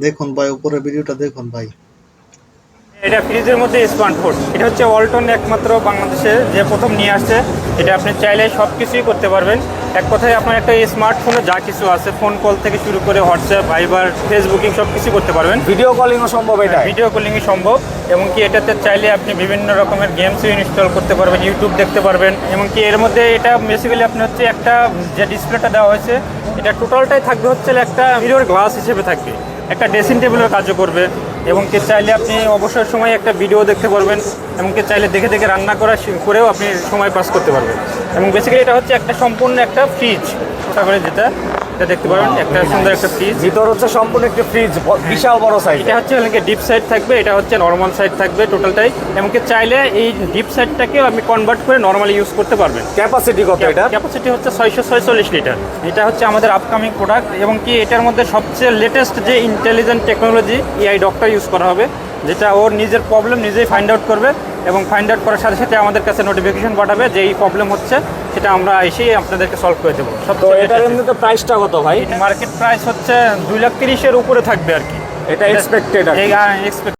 দেখুন ভাই, উপরে ভিডিওটা দেখুন ভাই। এটা ফ্রিজের মধ্যে স্মার্টফোন, এটা হচ্ছে ওয়ালটন একমাত্র বাংলাদেশে যে প্রথম নিয়ে আসছে। এটা আপনি চাইলে সব কিছুই করতে পারবেন। এক কথায় আপনার একটা স্মার্টফোনে যা কিছু আছে, ফোন কল থেকে শুরু করে হোয়াটসঅ্যাপ, ভাইবার, ফেসবুকিং সব কিছু করতে পারবেন। ভিডিও কলিংও সম্ভব এটা? ভিডিও কলিংই সম্ভব। এমনকি এটাতে চাইলে আপনি বিভিন্ন রকমের গেমসও ইনস্টল করতে পারবেন, ইউটিউব দেখতে পারবেন। এমনকি এর মধ্যে এটা বেসিক্যালি আপনি হচ্ছে একটা যে ডিসপ্লেটা দেওয়া হয়েছে, এটা টোটালটাই থাকবে হচ্ছে একটা মিরর গ্লাস হিসেবে থাকবে, একটা ড্রেসিং টেবিলের কাজও করবে। এবং কি চাইলে আপনি অবসর সময় একটা ভিডিও দেখতে পারবেন, এমনকি চাইলে দেখে দেখে রান্না করেও আপনি সময় পাস করতে পারবেন। এবং বেসিক্যালি এটা হচ্ছে একটা সম্পূর্ণ একটা ফ্রিজ, ওটা করে যেটা এটা দেখতে পারবেন, একটা সুন্দর একটা ফ্রিজ। ভিতর হচ্ছে সম্পূর্ণ একটা ফ্রিজ, বিশাল বড় সাইজ। এটা হচ্ছে অনেকে ডিপ সাইড থাকবে, এটা হচ্ছে নর্মাল সাইড থাকবে টোটালটাই। এমনকি চাইলে এই ডিপ সাইডটাকেও আপনি কনভার্ট করে নর্মালি ইউজ করতে পারবেন। ক্যাপাসিটি কত এটা? ক্যাপাসিটি হচ্ছে 646 লিটার। এটা হচ্ছে আমাদের আপকামিং প্রোডাক্ট। এবং কি এটার মধ্যে সবচেয়ে লেটেস্ট যে intelligent technology AI doctor use করা হবে, যেটা ওর নিজের প্রবলেম নিজেই ফাইন্ড আউট করবে এবং ফাইন্ড আউট করার সাথে সাথে আমাদের কাছে নোটিফিকেশন পাঠাবে যে এই প্রবলেম হচ্ছে, সেটা আমরা এসেই আপনাদেরকে সলভ করে দেবো। তো এটার এমনিতে প্রাইসটা কত ভাই? মার্কেট প্রাইস হচ্ছে 2,30,000-এর উপরে থাকবে আর কি। এটা এক্সপেক্টেড? এক্সপেক্ট